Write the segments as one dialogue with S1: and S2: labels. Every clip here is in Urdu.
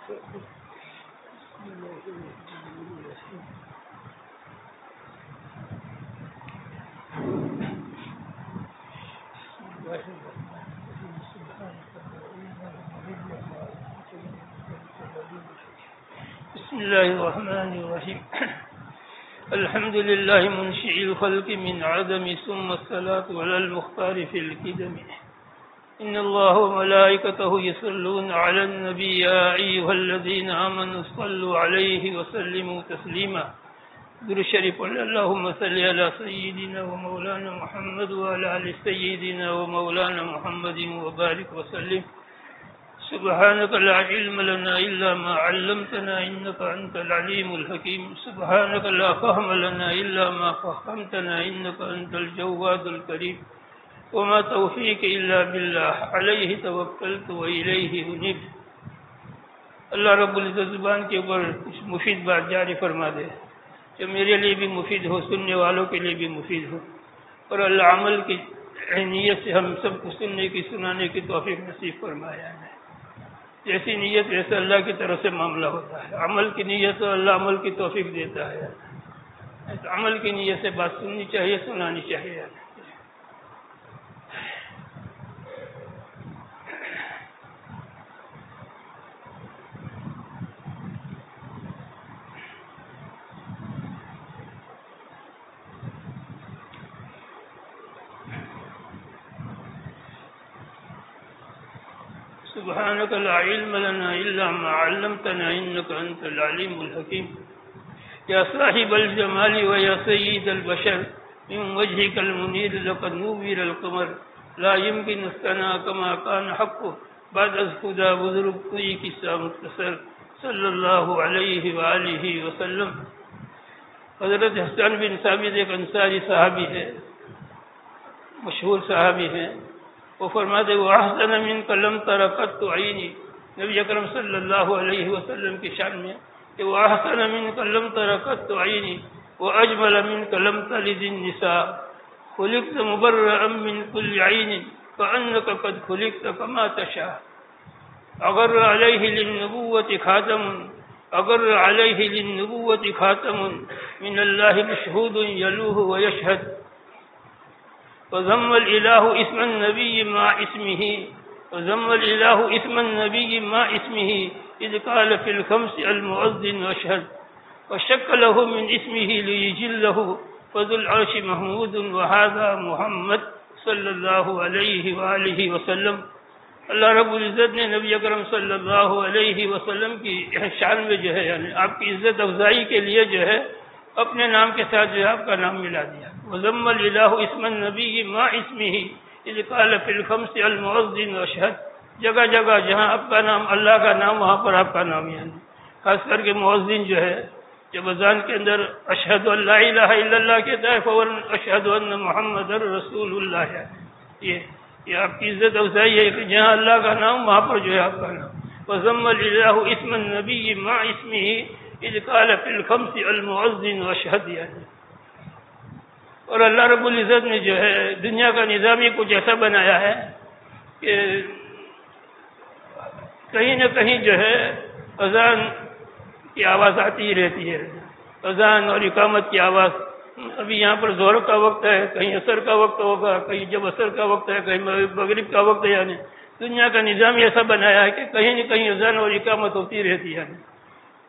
S1: بسم الله الرحمن الرحيم. الحمد لله منشئ الخلق من عدم ثم الصلاة على المختار في القدم. إن الله وملائكته يصلون على النبي يا أيها الذين آمنوا صلوا عليه وسلموا تسليما. در شریف اللهم صل على سيدنا ومولانا محمد وعلى آل سيدنا ومولانا محمد وبارك وسلم. سبحانك لا علم لنا إلا ما علمتنا إنك أنت العليم الحكيم. سبحانك لا فهم لنا إلا ما فهمتنا إنك أنت الجواد الكريم. وما توفيق إلا بالله عليه توكلت وإليه أنيب. اللہ رب العزت زبان کے اوپر کچھ مفید بات جاری فرما دے جو میرے لیے بھی مفید ہو، سننے والوں کے لیے بھی مفید ہو، اور اللہ عمل کی نیت سے ہم سب کو سننے کی سنانے کی توفیق نصیب فرمایا ہے. جیسی نیت ویسے اللہ کی طرف سے معاملہ ہوتا ہے. عمل کی نیت تو اللہ عمل کی توفیق دیتا ہے. عمل کی نیت سے بات سننی چاہیے، سنانی چاہیے. سبحانك لا علم لنا إلا ما علمتنا إنك أنت العليم الحكيم. يا صاحب الجمال ويا سيد البشر من وجهك المنير لقد نور القمر لا يمكن الثناء كما كان حقه بعد خدا بزرگ کوئی قصہ مختصر صلی اللہ علیہ وآلہ وسلم. حضرت حسن بن ثابت ایک انصاری صحابی ہے، مشہور صحابی ہیں. وہ فرماتے وہ احسن منک لم تر قط عینی. نبی اکرم صلی اللہ علیہ وسلم کی شان میں کہ وہ احسن منک لم تر قط عینی واجمل منک لم تلد النساء خلقت مبرئا من كل عین كأنك قد خلقت كما تشاء. اگر علیہ للنبوۃ خاتم اگر علیہ للنبوۃ خاتم من اللہ مشہود یلوہ ویشہد. وضم الإله اسم النبي مع اسمه وضم الإله اسم النبي مع اسمه إذ قال في الخمس المؤذن واشهد. وشك له من اسمه ليجله فذو العرش محمود وهذا محمد صلی اللہ علیہ وآلہ وسلم. اللہ رب العزت نے نبی اکرم صلی اللہ علیہ وسلم کی شان میں جو ہے یعنی آپ کی عزت افزائی کے لیے جو ہے اپنے نام کے ساتھ جو ہے آپ کا نام ملا دیا. وضم الإله اسم النبي مع اسمه إذ قال في الخمس المؤذن واشهد. جگہ جگہ جہاں آپ کا نام اللہ کا نام وہاں پر آپ کا نام یعنی خاص کر کے مؤذن جو ہے جب اذان کے اندر اشہد ان لا الہ الا اللہ کہتا ہے فوراً اشہد ان محمد رسول اللہ ہے. یہ آپ کی عزت افزائی ہے کہ جہاں اللہ کا نام وہاں پر جو ہے آپ کا نام. وضم الإله اسم النبي مع اسمه إذ قال في الخمس المؤذن واشهد یعنی. اور اللہ رب العزت نے جو ہے دنیا کا نظام ہی کچھ ایسا بنایا ہے کہ کہیں نہ کہیں جو ہے اذان کی آواز آتی ہی رہتی ہے. اذان اور اقامت کی آواز. ابھی یہاں پر ظہر کا وقت ہے، کہیں عصر کا وقت ہوگا، کہیں جب عصر کا وقت ہے، کہیں مغرب کا وقت ہے. یعنی دنیا کا نظام ایسا بنایا ہے کہ کہیں نہ کہیں اذان اور اقامت ہوتی رہتی ہے.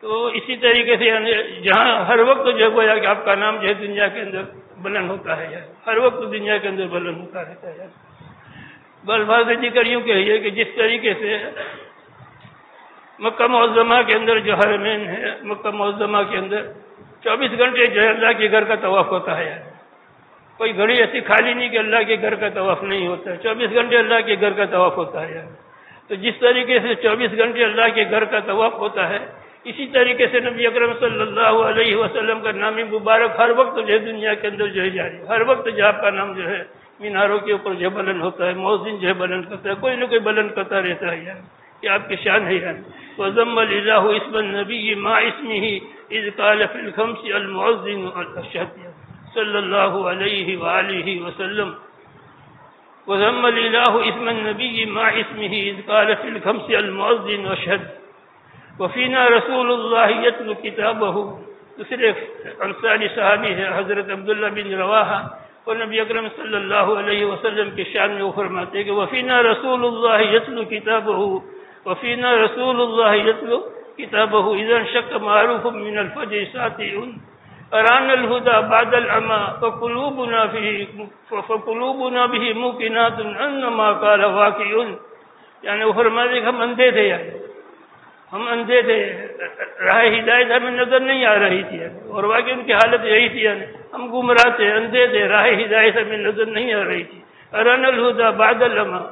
S1: تو اسی طریقے سے یعنی جہاں ہر وقت جو گویا کہ آپ کا نام جو ہے دنیا کے اندر بلند ہوتا ہے یعنی ہر وقت دنیا کے اندر بلند ہوتا رہتا ہے. بالفاظ ذکر یوں کہیے کہ جس طریقے سے مکہ معظمہ کے اندر جو حرمین ہے، مکہ معظمہ کے اندر 24 گھنٹے جو ہے اللہ کے گھر کا طواف ہوتا ہے. کوئی گھڑی ایسی خالی نہیں کہ اللہ کے گھر کا طواف نہیں ہوتا ہے. 24 گھنٹے اللہ کے گھر کا طواف ہوتا ہے. تو جس طریقے سے 24 گھنٹے اللہ کے گھر کا طواف ہوتا ہے اسی طریقے سے نبی اکرم صلی اللہ علیہ وسلم کا نام مبارک ہر وقت جو ہے دنیا کے اندر جو ہے جاری. ہر وقت جو آپ کا نام جو ہے میناروں کے اوپر جو بلند ہوتا ہے، مؤذن جو ہے بلند کرتا ہے، کوئی نہ کوئی بلند کرتا رہتا ہے. کہ آپ کی شان ہے. وضم الإله اسم النبي مع اسمه إذ قال في الخمس المؤذن والأشهد صلی اللہ علیہ وآلہ وسلم. وضم الإله اسم النبي مع اسمه إذ قال في الخمس المؤذن واشهد. وفینا رسول اللہ یتلو کتابہ. دوسرے انصاری صحابی ہے حضرت عبداللہ بن رواحہ، اور نبی اکرم صلی اللہ علیہ وسلم کے شان میں وہ فرماتے کہ وفینا رسول اللہ یتلو کتابہ، وفینا رسول اللہ یتلو کتابہ اذا انشق معروف من الفجر ساطع ارانا الهدى بعد العمى فقلوبنا به موقنات انما قال واقع. یعنی وہ فرماتے کہ ہم اندھے تھے، یعنی ہم اندھے تھے، راہ ہدایت ہمیں نظر نہیں آ رہی تھی، اور واقعی ان کی حالت یہی تھی، یعنی ہم گمراہ تھے، اندھے تھے، راہ ہدایت ہمیں نظر نہیں آ رہی تھی. ارانا الهدى بعد العمى.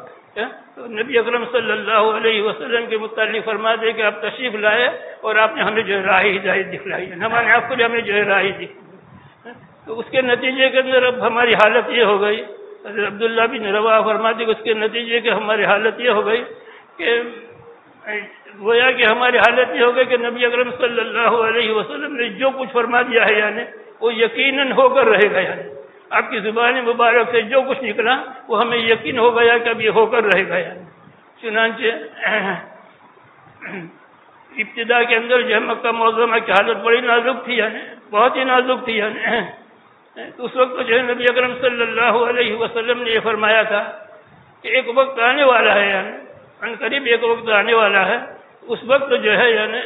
S1: تو نبی اکرم صلی اللہ علیہ وسلم کے متعلق فرما دے کہ آپ تشریف لائے اور آپ نے ہمیں جو ہے راہ ہدایت دکھلائی، ہمارے آپ کو ہمیں جو ہے راہ دکھلائی. تو اس کے نتیجے کے اندر اب ہماری حالت یہ ہو گئی، حضرت عبداللہ بن رواحہ فرماتے کہ اس کے نتیجے کے ہماری حالت یہ ہو گئی کہ گویا کہ ہماری حالت یہ ہو گئی کہ نبی اکرم صلی اللہ علیہ وسلم نے جو کچھ فرما دیا ہے یعنی وہ یقیناً ہو کر رہے گا. یعنی آپ کی زبان مبارک سے جو کچھ نکلا وہ ہمیں یقین ہو گیا کہ اب یہ ہو کر رہے گا. یعنی چنانچہ ابتدا کے اندر جو ہے مکہ معظمہ کی حالت بڑی نازک تھی، یعنی بہت ہی نازک تھی. یعنی تو اس وقت جو ہے نبی اکرم صلی اللہ علیہ وسلم نے یہ فرمایا تھا کہ ایک وقت آنے والا ہے، یعنی ان قریب ایک وقت آنے والا ہے، اس وقت جو ہے یعنی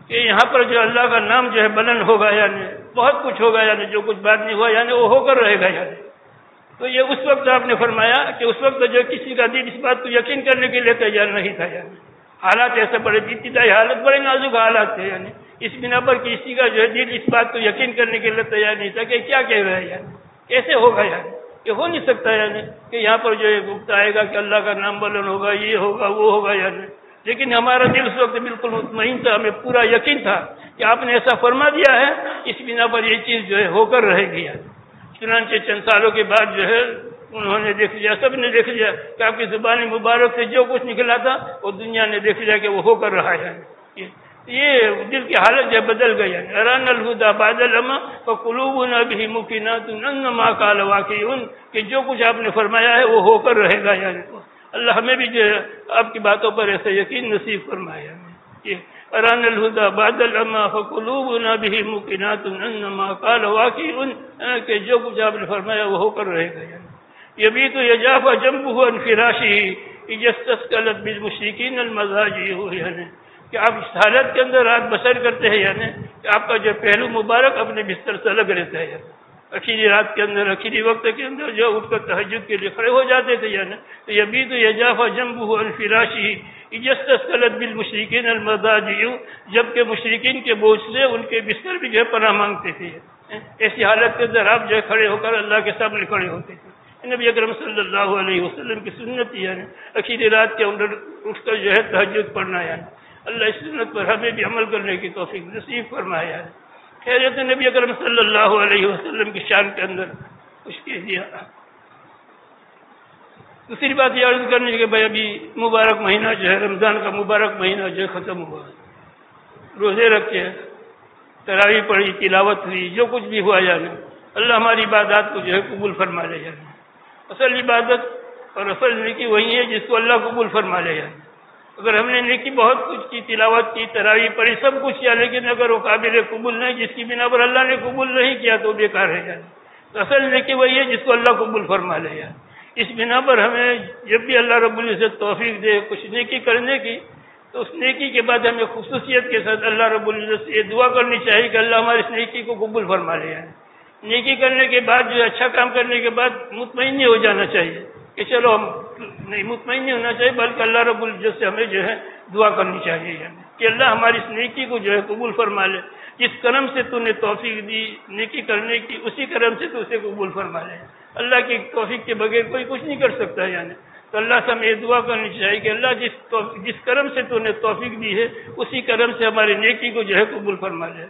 S1: کہ یہاں پر جو اللہ کا نام جو ہے بلند ہوگا، یعنی بہت کچھ ہوگا، یعنی جو کچھ بات نہیں ہوا یعنی وہ ہو کر رہے گا. یعنی تو یہ اس وقت آپ نے فرمایا کہ اس وقت جو کسی کا دل اس بات کو یقین کرنے کے لیے تیار نہیں تھا. یعنی حالات ایسے بڑے ابتدائی حالت بڑے نازک حالات تھے، یعنی اس بنا پر کسی کا جو ہے دل اس بات کو یقین کرنے کے لیے تیار نہیں تھا کہ کیا کہہ رہے ہیں، یعنی کیسے ہوگا، یعنی کہ ہو نہیں سکتا، یعنی کہ یہاں پر جو وقت آئے گا کہ اللہ کا نام بلند ہوگا، یہ ہوگا وہ ہوگا. یعنی لیکن ہمارا دل اس وقت بالکل مطمئن تھا، ہمیں پورا یقین تھا کہ آپ نے ایسا فرما دیا ہے، اس بنا پر یہ چیز جو ہے ہو کر رہے گی. چنانچہ چند سالوں کے بعد جو ہے انہوں نے دیکھ لیا، سب نے دیکھ لیا کہ آپ کی زبان مبارک سے جو کچھ نکلا تھا وہ دنیا نے دیکھ لیا کہ وہ ہو کر رہا ہے. یہ دل کی حالت جو بدل گئی. ارانا الهدى بعد العمى فقلوبنا به موقنات انما قال واقع، کہ جو کچھ آپ نے فرمایا ہے وہ ہو کر رہے گا. یعنی اللہ ہمیں بھی جو ہے آپ کی باتوں پر ایسا یقین نصیب فرمایا. ارانا الهدى بعد العمى فقلوبنا به موقنات انما قال واقع، کہ جو کچھ آپ نے فرمایا وہ ہو کر رہے گا. یبیت یجافى جنبه عن فراشه اذا استثقلت بالمشركين المضاجع، یعنی کہ آپ اس حالت کے اندر رات بسر کرتے ہیں، یعنی کہ آپ کا جو پہلو مبارک اپنے بستر سے الگ رہتا ہے. اخیری رات کے اندر، اخیری وقت کے اندر جو اٹھ کر تہجد کے لیے کھڑے ہو جاتے تھے. یعنی تو یبیت یجافى جنبه عن فراشه اذا استثقلت بالمشركين المضاجع، جبکہ مشرکین کے بوجھ سے ان کے بستر بھی جو ہے پناہ مانگتے تھے. ایسی حالت کے اندر آپ جو ہے کھڑے ہو کر اللہ کے سامنے کھڑے ہوتے تھے. نبی اکرم صلی اللہ علیہ وسلم کی سنت، یعنی اخیری رات کے اندر اٹھ کر جو ہے تہجد پڑھنا. یعنی اللہ اس سنت پر ہمیں بھی عمل کرنے کی توفیق نصیب فرمایا. خیریت نبی اکرم صلی اللہ علیہ وسلم کی شان کے اندر کچھ کہہ دیا. دوسری بات یہ عرض کرنے کہ بھائی ابھی مبارک مہینہ جو ہے رمضان کا مبارک مہینہ جو ہے ختم ہوا، روزے رکھے، تراویح پڑھی، تلاوت ہوئی، جو کچھ بھی ہوا، یعنی اللہ ہماری عبادات کو جو ہے قبول فرما لے. یعنی اصل عبادت اور اصل نیکی وہی ہے جس کو اللہ قبول فرما لے. یعنی اگر ہم نے نیکی بہت کچھ کی، تلاوت کی، تراویح پڑھی، سب کچھ کیا، لیکن اگر وہ قابل قبول نہیں، جس کی بنا پر اللہ نے قبول نہیں کیا تو بیکار ہے. یعنی تو اصل نیکی وہی ہے جس کو اللہ قبول فرما لے. یعنی اس بنا پر ہمیں جب بھی اللہ رب العزت توفیق دے کچھ نیکی کرنے کی، تو اس نیکی کے بعد ہمیں خصوصیت کے ساتھ اللہ رب العزت سے یہ دعا کرنی چاہیے کہ اللہ ہماری اس نیکی کو قبول فرما لے. یعنی نیکی کرنے کے بعد جو اچھا کام کرنے کے بعد مطمئن نہیں ہو جانا چاہیے کہ چلو ہم نہیں، مطمئن نہیں ہونا چاہیے، بلکہ اللہ رب العزت سے ہمیں جو ہے دعا کرنی چاہیے. یعنی کہ اللہ ہماری اس نیکی کو جو ہے قبول فرما لے، جس کرم سے تو نے توفیق دی نیکی کرنے کی، اسی کرم سے تو اسے قبول فرما لے. اللہ کی توفیق کے بغیر کوئی کچھ نہیں کر سکتا ہے. یعنی تو اللہ سے ہمیں یہ دعا کرنی چاہیے کہ اللہ جس کرم سے تو نے توفیق دی ہے اسی کرم سے ہماری نیکی کو جو ہے قبول فرما لے.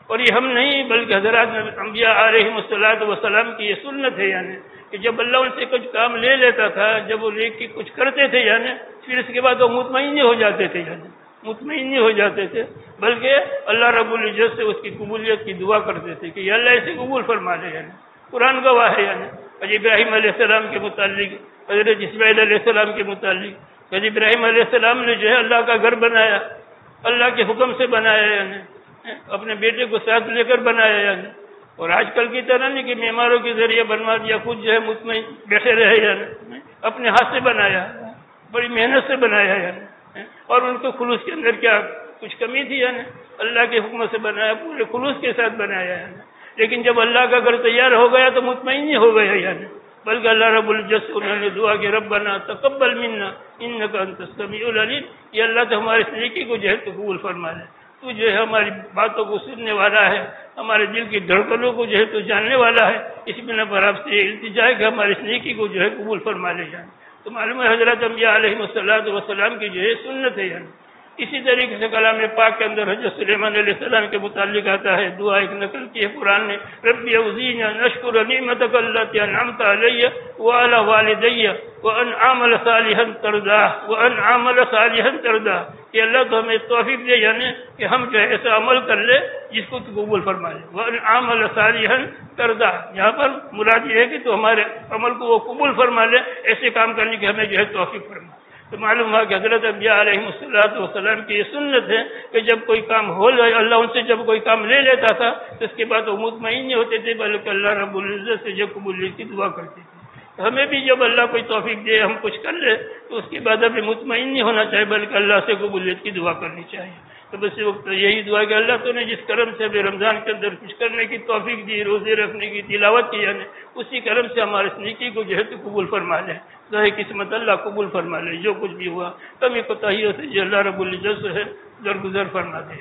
S1: اور یہ ہم نہیں بلکہ حضرات انبیاء علیہم الصلوۃ والسلام کی یہ سنت ہے. یعنی کہ جب اللہ ان سے کچھ کام لے لیتا تھا، جب وہ نیکی کچھ کرتے تھے، یعنی پھر اس کے بعد وہ مطمئن نہیں ہو جاتے تھے. یعنی مطمئن نہیں ہو جاتے تھے، بلکہ اللہ رب العزت سے اس کی قبولیت کی دعا کرتے تھے کہ اللہ اسے قبول فرما لے. یعنی قرآن گواہ ہے. یعنی حضرت ابراہیم علیہ السلام کے متعلق، حضرت اسماعیل علیہ السلام کے متعلق، حضرت ابراہیم علیہ السلام نے جو ہے اللہ کا گھر بنایا، اللہ کے حکم سے بنایا یعنی اپنے بیٹے کو ساتھ لے کر بنایا یعنی اور آج کل کی طرح نہیں کہ معماروں کے ذریعے بنوا دیا خود جو ہے مطمئن بیٹھے رہے یعنی اپنے ہاتھ سے بنایا بڑی محنت سے بنایا یعنی اور ان کو خلوص کے اندر کیا کچھ کمی تھی یعنی اللہ کے حکم سے بنایا پورے خلوص کے ساتھ بنایا یعنی لیکن جب اللہ کا گھر تیار ہو گیا تو مطمئن نہیں ہو گیا یعنی بلکہ اللہ رب العزت انہوں نے دعا کہ ربنا تقبل منا انک انت السمیع العلیم یہ اللہ تو ہمارے نیکی کو جو ہے تو قبول فرما لے تو جو ہے ہماری باتوں کو سننے والا ہے ہمارے دل کی دھڑکنوں کو جو ہے تو جاننے والا ہے اس بنا پر آپ سے التجا ہے کہ ہماری اس نیکی کو جو ہے قبول فرما لے جائیں تو معلوم ہے حضرت انبیاء علیہ السلام کی جو ہے سنت ہے یعنی اسی طریقے سے کلام پاک کے اندر حضرت سلیمان علیہ السلام کے متعلق آتا ہے دعا ایک نقل کی ہے قرآن نے ربی اوزینی ان اشکر نعمتک التی انعمت علی وعلی والدی وان اعمل صالحا ترضاه وان اعمل صالحا ترضاه کہ اللہ تو ہمیں توفیق دے یعنی کہ ہم جو ہے ایسا عمل کر لے جس کو تو قبول فرما لے وان اعمل صالحا ترضاه یہاں پر مراد یہ ہے کہ تو ہمارے عمل کو وہ قبول فرما لے ایسے کام کرنے کی ہمیں جو ہے توفیق فرما تو معلوم ہوا کہ حضرت انبیاء علیہ السلام کی یہ سنت ہے کہ جب کوئی کام ہو جائے اللہ ان سے جب کوئی کام لے لیتا تھا تو اس کے بعد وہ مطمئن نہیں ہوتے تھے بلکہ اللہ رب العزت سے جب قبولیت کی دعا کرتے تھے ہمیں بھی جب اللہ کوئی توفیق دے ہم کچھ کر لیں تو اس کے بعد ہمیں مطمئن نہیں ہونا چاہیے بلکہ اللہ سے قبولیت کی دعا کرنی چاہیے تو بس وقت یہی دعا کہ اللہ تو نے جس کرم سے ابھی رمضان کے اندر کچھ کرنے کی توفیق دی روزے رکھنے کی تلاوت کی یعنی اسی کرم سے ہمارے اس نیکی کو جو ہے تو قبول فرما لے ظاہر قسمت اللہ قبول فرما لے جو کچھ بھی ہوا کمی کوتاہیوں سے جو اللہ رب العزت سے ہے درگزر فرما دے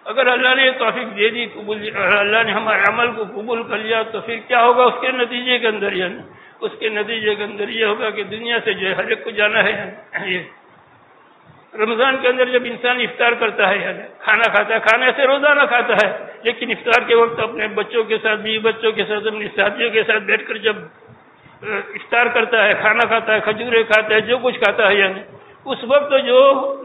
S1: اگر اللہ نے توفیق دے دی قبول اللہ نے ہمارے عمل کو قبول کر لیا تو پھر کیا ہوگا اس کے نتیجے کے اندر یعنی اس کے نتیجے کے اندر یہ ہوگا کہ دنیا سے جو ہے ہر ایک کو جانا ہے یہ رمضان کے اندر جب انسان افطار کرتا ہے یعنی کھانا کھاتا ہے کھانے سے روزانہ کھاتا ہے لیکن افطار کے وقت اپنے بچوں کے ساتھ بیوی بچوں کے ساتھ اپنی ساتھیوں کے ساتھ بیٹھ کر جب افطار کرتا ہے کھانا کھاتا ہے کھجورے کھاتا ہے جو کچھ کھاتا ہے یعنی اس وقت جو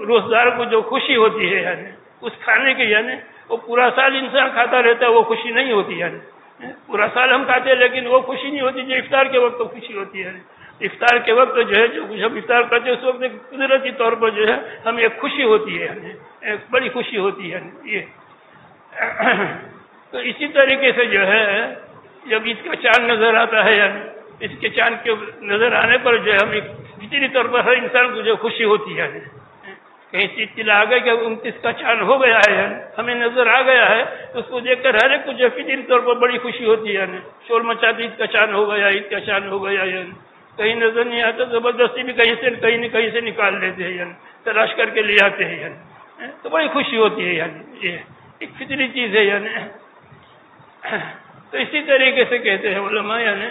S1: روزدار کو جو خوشی ہوتی ہے یعنی اس کھانے کی یعنی وہ پورا سال انسان کھاتا رہتا ہے وہ خوشی نہیں ہوتی یعنی پورا سال ہم کھاتے ہیں لیکن وہ خوشی نہیں ہوتی جو افطار کے وقت خوشی ہوتی ہے افطار کے وقت جو ہے جو کچھ ہم افطار کرتے ہیں اس وقت قدرتی طور پر جو ہے ہمیں ایک خوشی ہوتی ہے یعنی ایک بڑی خوشی ہوتی ہے یہ تو اسی طریقے سے جو ہے جب عید کا چاند نظر آتا ہے یعنی اس کے چاند کے نظر آنے پر جو ہے ہمیں فطری طور پر ہر انسان کو جو خوشی ہوتی ہے کہیں سے اطلاع آ گئی کہ 29 کا چاند ہو گیا ہے ہمیں نظر آ گیا ہے تو اس کو دیکھ کر ہر ایک کو جو فطری طور پر بڑی خوشی ہوتی ہے شور مچاتی عید کا چاند ہو گیا عید کا چاند ہو گیا کہیں نظر نہیں آتا زبردستی بھی کہیں نہ کہیں سے نکال لیتے ہیں یعنی تلاش کر کے لے آتے ہیں یعنی تو بڑی خوشی ہوتی ہے یعنی یہ ایک فطری چیز ہے یعنی تو اسی طریقے سے کہتے ہیں علماء یعنی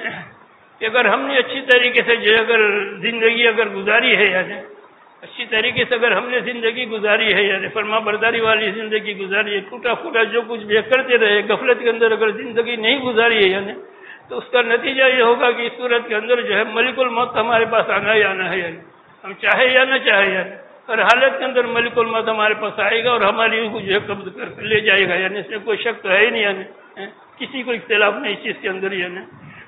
S1: کہ اگر ہم نے اچھی طریقے سے جو اگر زندگی اگر گزاری ہے یعنی اچھی طریقے سے اگر ہم نے زندگی گزاری ہے یعنی فرما برداری والی زندگی گزاری ہے ٹوٹا پھوٹا جو کچھ بھی کرتے رہے غفلت کے اندر اگر زندگی نہیں گزاری ہے یعنی تو اس کا نتیجہ یہ ہوگا کہ اس صورت کے اندر جو ہے ملک الموت ہمارے پاس آنا ہی آنا ہے یعنی ہم چاہے یا نہ چاہے یعنی ہر حالت کے اندر ملک الموت ہمارے پاس آئے گا اور ہماری روح کو جو ہے قبض کر لے جائے گا یعنی اس میں کوئی شک تو ہے ہی نہیں یعنی کسی کو اختلاف نہیں اس چیز کے اندر یعنی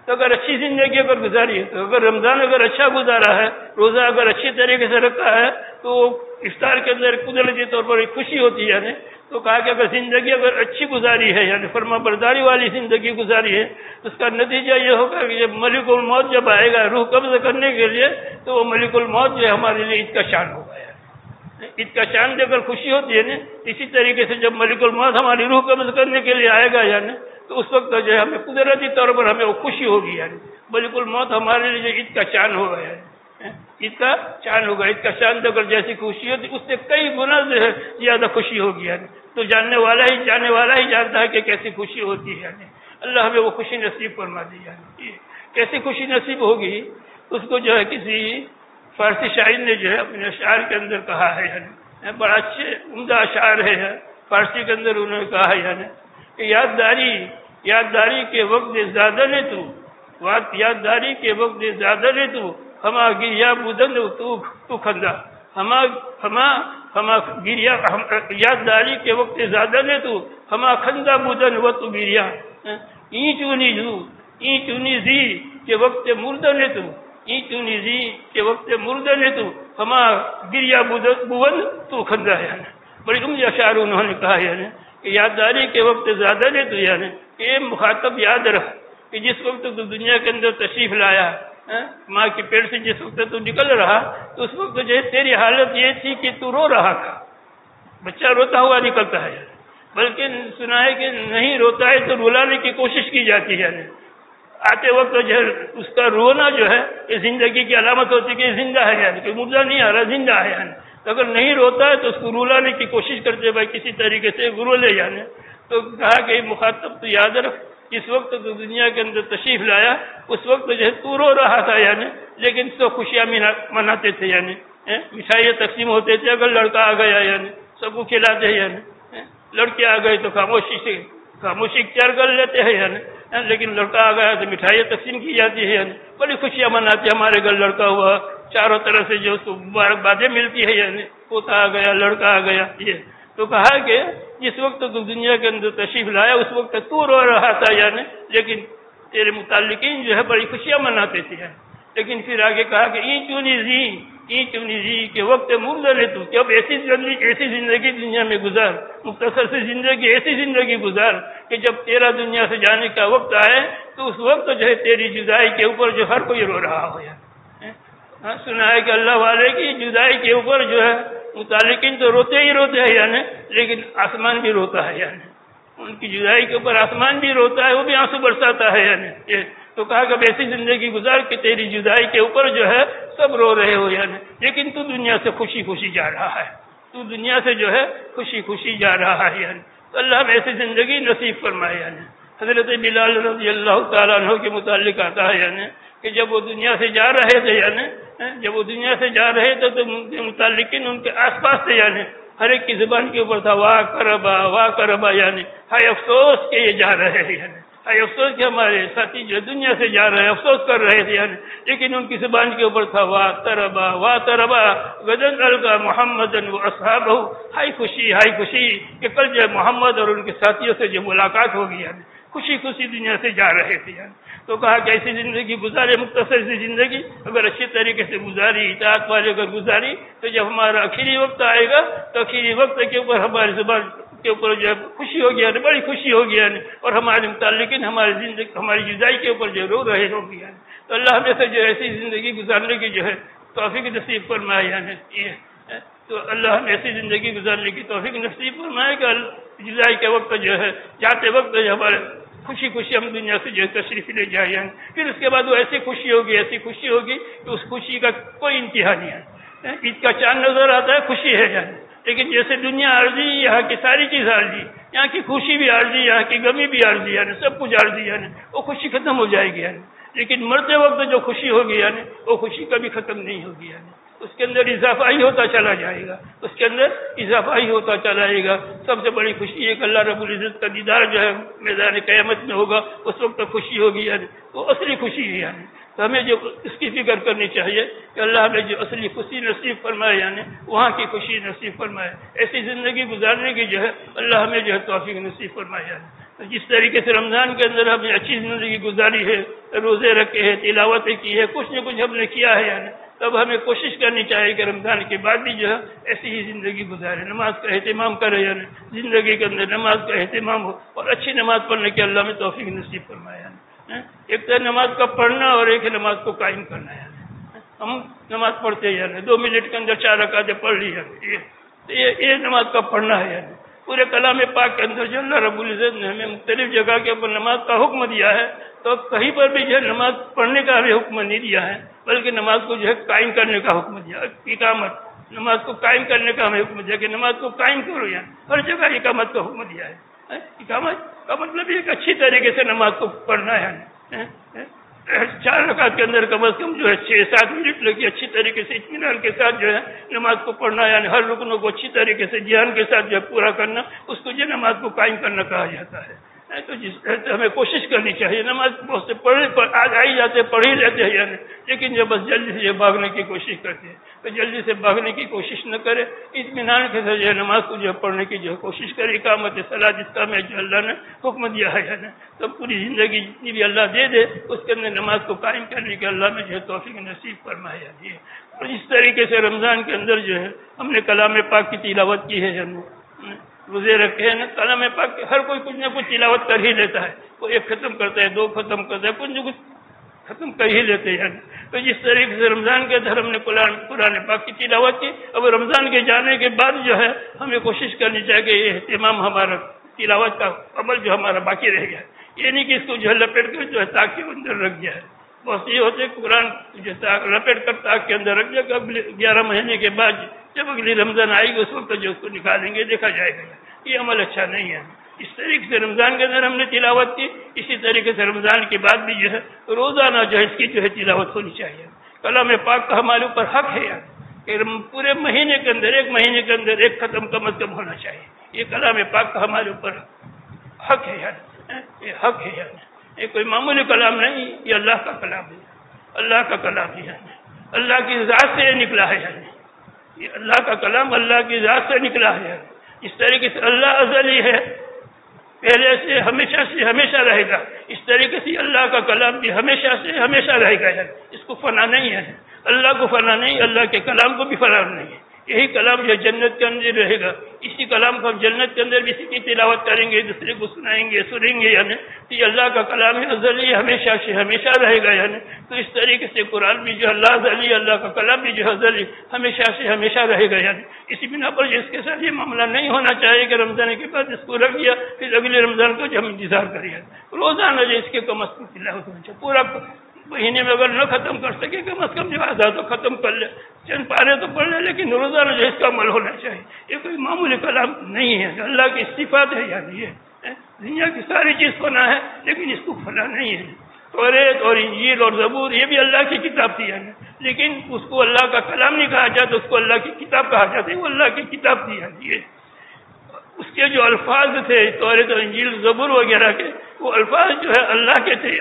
S1: تو اگر اچھی زندگی اگر گزاری ہے تو اگر رمضان اگر اچھا گزارا ہے روزہ اگر اچھی طریقے سے رکھا ہے تو افطار کے اندر قدرتی طور پر ایک خوشی ہوتی ہے یعنی تو کہا کہ اگر زندگی اگر اچھی گزاری ہے یعنی فرما برداری والی زندگی گزاری ہے تو اس کا نتیجہ یہ ہوگا کہ جب ملک الموت جب آئے گا روح قبض کرنے کے لیے تو وہ ملک الموت جو ہے ہمارے لیے عید کا شان ہوگا عید کا شان دے کر خوشی ہوتی ہے نا اسی طریقے سے جب ملک الموت ہماری روح قبض کرنے کے لیے آئے گا یعنی تو اس وقت جو ہے ہمیں قدرتی طور پر ہمیں وہ خوشی ہوگی یعنی ملک الموت ہمارے لیے عید کا چاند ہوگا یعنی عید کا چاند ہوگا عید کا چاند اگر جیسی خوشی ہوتی اس سے کئی گنا جو ہے زیادہ خوشی ہوگی یعنی تو جاننے والا ہی جانتا ہے کہ کیسی خوشی ہوتی ہے یعنی اللہ ہمیں وہ خوشی نصیب فرما دی یعنی کیسی خوشی نصیب ہوگی اس کو جو ہے کسی فارسی شاعر نے جو ہے اپنے اشعار کے اندر کہا ہے یعنی بڑا اچھے عمدہ اشعار ہے فارسی کے اندر انہوں نے کہا ہے یعنی کہ یادداری کے وقت زیادہ نے یادداری کے وقت زیادہ نے تو ہما گریا بدن تو کھندا ہما گریا یادداری کے وقت زیادہ نے تو ہما کھندا بدن و تو گریا این چونی زی کے وقت مردہ نے تو این تو نیزی کے وقت مردن تو ہما گریا بوند تو خندہ ہے. بڑی عمدہ اشعار انہوں نے کہا ہے کہ یادداری کے وقت زیادہ نے تو یعنی کہ مخاطب یاد رکھ کہ جس وقت تو دنیا کے اندر تشریف لایا ماں کی پیٹ سے جس وقت تو نکل رہا تو اس وقت جو ہے تیری حالت یہ تھی کہ تو رو رہا تھا. بچہ روتا ہوا نکلتا ہے بلکہ سنا ہے کہ نہیں روتا ہے تو رلانے کی کوشش کی جاتی ہے. آتے وقت جو ہے اس کا رونا جو ہے یہ زندگی کی علامت ہوتی ہے کہ زندہ ہے یعنی کہ مردہ نہیں آ رہا زندہ ہے یعنی. اگر نہیں روتا ہے تو اس کو رلانے کی کوشش کرتے بھائی کسی طریقے سے رو لے جانے. تو کہا کہ مخاطب تو یاد رکھ جس وقت تو دنیا کے اندر تشریف لایا اس وقت جو ہے تو رو رہا تھا یعنی لیکن تو خوشیاں مناتے تھے یعنی مٹھائیاں تقسیم ہوتے تھے. اگر لڑکا آ گیا یعنی سب کو کھلاتے یعنی لڑکے آ گئے تو خاموشی اختیار کر لیتے ہیں یعنی لیکن لڑکا آ گیا تو مٹھائیاں تقسیم کی جاتی ہے یعنی بڑی خوشیاں مناتے. ہمارے گھر لڑکا ہوا چاروں طرف سے جو اس کو مبارکبادیں ملتی ہے یعنی پوتا آ گیا لڑکا آ گیا. یہ تو کہا کہ جس وقت تو دنیا کے اندر تشریف لایا اس وقت تو رو رہا تھا یعنی لیکن تیرے متعلقین جو ہے بڑی خوشیاں مناتے تھے. لیکن پھر آگے کہا کہ این چونی کے وقت مردن تو کہ اب ایسی زندگی دنیا میں گزار مختصر سے زندگی ایسی زندگی گزار کہ جب تیرا دنیا سے جانے کا وقت آئے تو اس وقت جو ہے تیری جدائی کے اوپر جو ہر کوئی رو رہا ہو. سنا ہے کہ اللہ والے کی جدائی کے اوپر جو ہے متعلقین تو روتے ہی روتے ہیں یعنی لیکن آسمان بھی روتا ہے یعنی ان کی جدائی کے اوپر آسمان بھی روتا ہے وہ بھی آنسو برساتا ہے یعنی. تو کہا کہ ایسی زندگی گزار کہ تیری جدائی کے اوپر جو ہے سب رو رہے ہو یعنی لیکن تو دنیا سے خوشی خوشی جا رہا ہے. تو دنیا سے جو ہے خوشی خوشی جا رہا ہے یعنی. تو اللہ میں ایسی زندگی نصیب فرمائے یعنی. حضرت بلال رضی اللہ تعالیٰ عنہ کے متعلق آتا ہے یعنی کہ جب وہ دنیا سے جا رہے تھے یعنی جب وہ دنیا سے جا رہے تھے تو متعلقین ان کے آس پاس تھے یعنی ہر ایک کی زبان کے اوپر تھا واہ کربا یعنی ہائے افسوس کہ یہ جا رہے ہیں یعنی ہائے افسوس کہ ہمارے ساتھی جو دنیا سے جا رہے ہیں افسوس کر رہے تھے یعنی لیکن ان کی زبان کے اوپر تھا واہ تربا غدن القا محمد و اصحابہ ہائی خوشی کہ کل جو محمد اور ان کے ساتھیوں سے جو ملاقات ہوگی یعنی خوشی دنیا سے جا رہے تھے یعنی. تو کہا کہ ایسی زندگی گزارے مختصر سی زندگی اگر اچھی طریقے سے گزاری اطاعت والے اگر گزاری تو جب ہمارا آخری وقت آئے گا تو آخری وقت کے اوپر ہماری زبان کے اوپر جو ہے خوشی ہوگی یعنی بڑی خوشی ہوگی یعنی اور ہمارے متعلقین ہماری زندگی ہماری جدائی کے اوپر جو رو رہے ہوگی یعنی. تو اللہ ہمیں سے جو ایسی زندگی گزارنے کی جو ہے توفیق نصیب فرمائے یعنی تو اللہ ہمیں ایسی زندگی گزارنے کی توفیق نصیب فرمائے کہ جدائی کے وقت جو ہے جاتے وقت جو ہمارے خوشی ہم دنیا سے جو ہے تشریف لے جائیں یعنی. پھر اس کے بعد وہ ایسی خوشی ہوگی کہ اس خوشی کا کوئی انتہا نہیں ہے. عید کا چاند نظر آتا ہے خوشی ہے یعنی لیکن جیسے دنیا عارضی یہاں کی ساری چیز عارضی یہاں کی خوشی بھی عارضی یہاں کی غمی بھی عارضی یعنی سب کچھ عارضی یعنی وہ خوشی ختم ہو جائے گی یعنی لیکن مرتے وقت جو خوشی ہوگی یعنی وہ خوشی کبھی ختم نہیں ہوگی یعنی اس کے اندر اضافہ ہی ہوتا چلا جائے گا سب سے بڑی خوشی ہے کہ اللہ رب العزت کا دیدار جو ہے میدان قیامت میں ہوگا اس وقت تک خوشی ہوگی یعنی وہ اصلی خوشی ہے یعنی. تو ہمیں جو اس کی فکر کرنی چاہیے کہ اللہ ہمیں جو اصلی خوشی نصیب فرمائے یعنی وہاں کی خوشی نصیب فرمائے. ایسی زندگی گزارنے کی جو ہے اللہ ہمیں جو ہے توفیق نصیب فرمائے یعنی جس طریقے سے رمضان کے اندر ہم نے اچھی زندگی گزاری ہے روزے رکھے ہیں تلاوتیں کی ہے کچھ نہ کچھ ہم نے کیا ہے یعنی تب ہمیں کوشش کرنی چاہیے کہ رمضان کے بعد بھی جو ہے ایسی ہی زندگی گزارے نماز کا اہتمام کرے یعنی زندگی کے اندر نماز کا اہتمام ہو اور اچھی نماز پڑھنے کے اللہ میں توفیق نصیب فرمایا یعنی. ایک تو نماز کا پڑھنا اور ایک نماز کو قائم کرنا یعنی ہم نماز پڑھتے ہیں یعنی 2 منٹ کے اندر 4 رکعتیں پڑھ لی یعنی یہ نماز کا پڑھنا ہے یعنی پورے کلام پاک کے اندر جو اللہ رب العزت نے ہمیں مختلف جگہ کے اوپر نماز کا حکم دیا ہے تو کہیں پر بھی جو ہے نماز پڑھنے کا بھی حکم نہیں دیا ہے بلکہ نماز کو جو ہے قائم کرنے کا حکم دیا. اقامت نماز کو قائم کرنے کا ہمیں حکم دیا کہ نماز کو قائم کرو یعنی ہر جگہ اقامت کا حکم دیا ہے. اقامت کا مطلب ایک اچھی طریقے سے نماز کو پڑھنا ہے 4 رکعت کے اندر کم از کم جو ہے 6-7 منٹ لگی اچھی طریقے سے اطمینان کے ساتھ جو ہے نماز کو پڑھنا یعنی ہر رکنوں کو اچھی طریقے سے دھیان کے ساتھ جو ہے پورا کرنا اس کو جو نماز کو قائم کرنا کہا جاتا ہے. تو ہمیں کوشش کرنی چاہیے. نماز بہت سے آئی جاتے پڑھ ہی لیتے ہیں یعنی، لیکن جب بس جلدی سے بھاگنے کی کوشش کرتے ہیں تو جلدی سے بھاگنے کی کوشش نہ کرے. اطمینان کے ساتھ جو ہے نماز کو جو پڑھنے کی جو کوشش کرے. اقامت صلاۃ جس کا میں جو اللہ نے حکم دیا ہے یعنی، تو پوری زندگی جتنی بھی اللہ دے دے اس کے اندر نماز کو قائم کرنے کے اللہ نے جو ہے توفیق نصیب فرمایا ہے. اور اس طریقے سے رمضان کے اندر جو ہے ہم نے کلام پاک کی تلاوت کی ہے یعنی، روزے رکھے ہیں نا. کلام پاک ہر کوئی کچھ نہ کچھ تلاوت کر ہی لیتا ہے. کوئی ایک ختم کرتا ہے، دو ختم کرتا ہے، کچھ نہ کچھ ختم کر ہی لیتے ہیں. تو جس طریقے سے رمضان کے اندر ہم نے قرآن پاک کی تلاوت کی، اب رمضان کے جانے کے بعد جو ہے ہمیں کوشش کرنی چاہیے کہ یہ اہتمام ہمارا تلاوت کا عمل جو ہمارا باقی رہ گیا، یہ نہیں کہ اس کو جو ہے لپیٹ کر جو ہے تاک کے اندر رکھ دیا ہے. بہت یہ ہوتے قرآن جو لپیٹ کر تاک کے اندر رکھ دیا کہ 11 مہینے کے بعد جب اگلی رمضان آئے گی اس وقت جو اس کو نکالیں گے دیکھا جائے گا. یہ عمل اچھا نہیں ہے. اس طریقے سے رمضان کے اندر ہم نے تلاوت کی، اسی طریقے سے رمضان کے بعد بھی جو ہے روزانہ جو ہے اس کی جو ہے تلاوت ہونی چاہیے. کلام پاک کا ہمارے اوپر حق ہے یار کہ پورے مہینے کے اندر ایک مہینے کے اندر ایک ختم کم از کم ہونا چاہیے. یہ کلام پاک کا ہمارے اوپر حق ہے یار، یہ حق ہے یار. یہ کوئی معمولی کلام نہیں، یہ اللہ کا کلام ہے، اللہ کا کلام ہے. اللہ کی ذات سے یہ نکلا ہے یار. یہ اللہ کا کلام اللہ کی ذات سے نکلا ہے. اس طریقے سے اللہ ازلی ہے، پہلے سے ہمیشہ رہے گا. اس طریقے سے اللہ کا کلام بھی ہمیشہ سے ہمیشہ رہے گا. اس کو فنا نہیں ہے، اللہ کو فنا نہیں، اللہ کے کلام کو بھی فنا نہیں ہے. یہی کلام جو جنت کے اندر رہے گا. اسی کلام کو ہم جنت کے اندر بھی اسی کی تلاوت کریں گے، دوسرے کو سنائیں گے، سنیں گے یعنی. تو یہ اللہ کا کلام ہے، ازلی ہمیشہ سے ہمیشہ رہے گا یعنی. تو اس طریقے سے قرآن بھی جو اللہ ازلی، اللہ کا کلام بھی جو ازلی ہمیشہ سے ہمیشہ رہے گا یعنی. اسی بنا پر اس کے ساتھ یہ معاملہ نہیں ہونا چاہیے کہ رمضان کے بعد اس کو رکھ دیا پھر اگلے رمضان کو جو ہم انتظار کریں. روزانہ جو اس کے کم از کم تلاوت ہونا چاہیے. پورا مہینے میں اگر نہ ختم کر سکے کم از کم جو آدھا تو ختم کر لے، چند پارے تو پڑھ لے، لیکن روزانہ جو اس کا عمل ہونا چاہیے. یہ کوئی معمولی کلام نہیں ہے، اللہ کی صفات ہے یعنی. یہ دنیا کی ساری چیز فنا ہے لیکن اس کو فنا نہیں ہے. توریت اور انجیل اور زبور یہ بھی اللہ کی کتاب تھی یعنی، لیکن اس کو اللہ کا کلام نہیں کہا جاتا، اس کو اللہ کی کتاب کہا جاتا ہے. وہ اللہ کی کتاب تھی یعنی. اس کے جو الفاظ تھے توریت اور انجیل زبور وغیرہ کے، وہ الفاظ جو ہے اللہ کے تھے،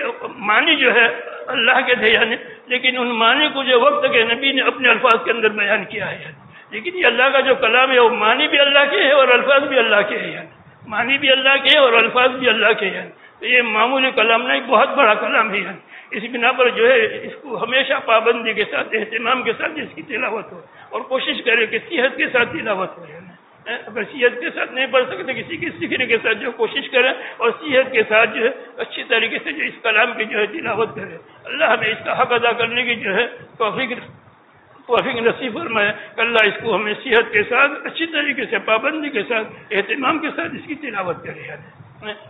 S1: معنی جو ہے اللہ کے تھے یعنی. لیکن ان معنی کو جو وقت کے نبی نے اپنے الفاظ کے اندر بیان کیا ہے یعنی. لیکن یہ اللہ کا جو کلام ہے وہ معنی بھی اللہ کے ہے اور الفاظ بھی اللہ کے ہیں یعنی. معنی بھی اللہ کے ہے اور الفاظ بھی اللہ کے ہیں. تو یہ معمولی کلام نہیں، بہت بڑا کلام ہے یعنی. اس بنا پر جو ہے اس کو ہمیشہ پابندی کے ساتھ اہتمام کے ساتھ اس کی تلاوت ہو اور کوشش کرے کہ صحت کے ساتھ تلاوت ہو یعنی. اگر صحت کے ساتھ نہیں پڑھ سکتے کسی کی سیکھنے کے ساتھ جو کوشش کریں اور صحت کے ساتھ جو ہے اچھی طریقے سے جو اس کلام کی جو ہے تلاوت کرے. اللہ ہمیں اس کا حق ادا کرنے کی جو ہے توفیق نصیب فرمائے کہ اللہ اس کو ہمیں صحت کے ساتھ اچھی طریقے سے پابندی کے ساتھ اہتمام کے ساتھ اس کی تلاوت کرے.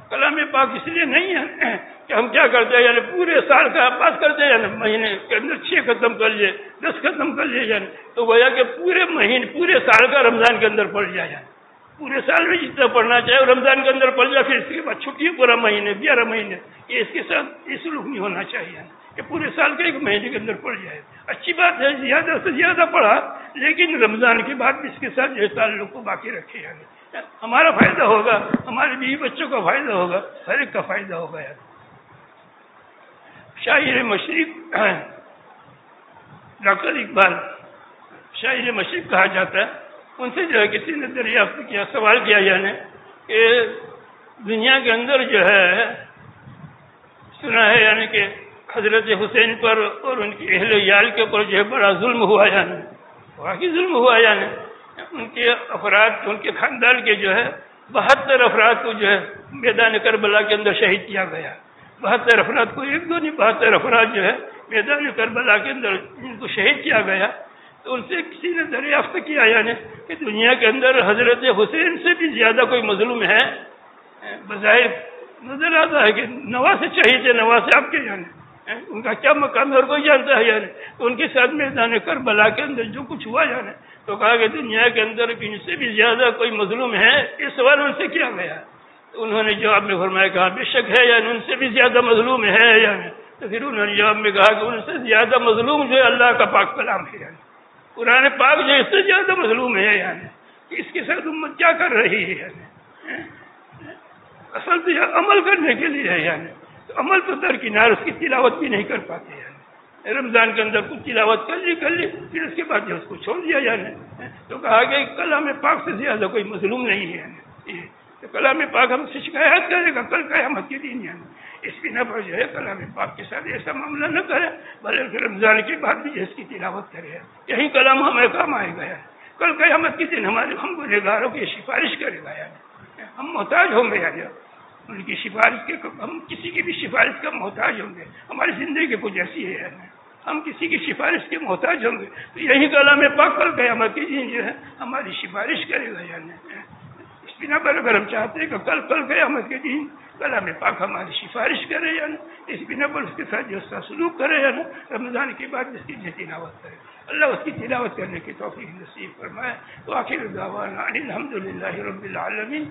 S1: کلام پاک اس لیے نہیں ہے کہ ہم کیا کرتے ہیں یعنی پورے سال کا پاس کرتے ہیں یعنی مہینے کے اندر 6 ختم کر لیے 10 ختم کر لیے یعنی. تو گویا کہ پورے مہینے پورے سال کا رمضان کے اندر پڑھ جائے یعنی. پورے سال میں جتنا پڑھنا چاہے رمضان کے اندر پڑھ جائے، پھر اس کے بعد چھٹی پورا مہینے 11 مہینے. یہ اس کے ساتھ یہ سلوک نہیں ہونا چاہیے کہ پورے سال کے 1 مہینے کے اندر پڑھ جائے. اچھی بات ہے زیادہ سے زیادہ پڑھا، لیکن رمضان کے بعد اس کے ساتھ جو تعلق کو باقی رکھے یعنی. ہمارا فائدہ ہوگا، ہمارے بیوی بچوں کا فائدہ ہوگا، ہر ایک کا فائدہ ہوگا یار. شاعر مشرق ڈاکٹر اقبال شاعر مشرق کہا جاتا ہے. ان سے جو ہے کسی نے دریافت کیا، سوال کیا یعنی کہ دنیا کے اندر جو ہے سنا ہے یعنی کہ حضرت حسین پر اور ان کی اہل عیال کے اوپر جو ہے بڑا ظلم ہوا یعنی، واقعی ظلم ہوا یعنی. ان کے افراد، ان کے خاندان کے جو ہے 72 افراد کو جو ہے میدان کربلا کے اندر شہید کیا گیا. 72 افراد کو، ایک دو نہیں، 72 افراد جو ہے میدان کربلا کے اندر ان کو شہید کیا گیا. تو ان سے کسی نے دریافت کیا یعنی کہ دنیا کے اندر حضرت حسین سے بھی زیادہ کوئی مظلوم ہے؟ بظاہر نظر آتا ہے کہ نواز شہید ہے، نواز آپ کے یعنی ان کا کیا مقام ہے اور کوئی جانتا ہے یعنی. تو ان کے ساتھ میدان کربلا کے اندر جو کچھ ہوا یعنی، تو کہا کہ دنیا کے اندر ان سے بھی زیادہ کوئی مظلوم ہے؟ یہ سوال ان سے کیا گیا. تو انہوں نے جواب میں فرمایا کہا بے شک ہے یعنی ان سے بھی زیادہ مظلوم ہے یعنی. تو پھر انہوں نے جواب میں کہا کہ ان سے زیادہ مظلوم جو ہے اللہ کا پاک کلام ہے یعنی. قرآن پاک جو اس سے زیادہ مظلوم ہے یعنی. اس کے ساتھ امت کیا کر رہی ہے یعنی. اصل تو یہ عمل کرنے کے لیے ہے، یعنی تو عمل تو درکنار، اس کی تلاوت بھی نہیں کر پاتے، یعنی رمضان کے اندر کچھ تلاوت کر لی پھر اس کے بعد جو اس کو چھوڑ دیا، یعنی تو کہا کہ کلام پاک سے زیادہ کوئی مظلوم نہیں ہے، یعنی تو کلام پاک ہم سے شکایت کرے گا کل قیامت کے دن، یعنی اس بنا پر جو ہے کلام پاک کے ساتھ ایسا معاملہ نہ کرے، بلکہ رمضان کے بعد بھی اس کی تلاوت کرے، یہی کلام ہمیں کام آئے گا، کل قیامت کے دن ہم گنہگاروں کی سفارش کرے گا، یعنی ہم محتاج ہوں گے، یعنی ان کی سفارش کے، ہم کسی کی بھی سفارش کا محتاج ہوں گے، ہماری زندگی کچھ ایسی ہے، یعنی ہم کسی کی سفارش کے محتاج ہوں گے، تو یہی کلام پاک کل قیامت کے دن جو ہے ہماری سفارش کرے گا، یعنی اس بنا پر اگر ہم چاہتے ہیں کہ کل قیامت کے دن کلام پاک ہماری سفارش کرے، یعنی اس بنا پر اس کے ساتھ جو سلوک کرے، یعنی رمضان کے بعد اس کی جو تلاوت کرے، اللہ اس کی تلاوت کرنے کی توفیق نصیب فرمائے۔ وآخر دعوانا الحمد للہ رب العالمین۔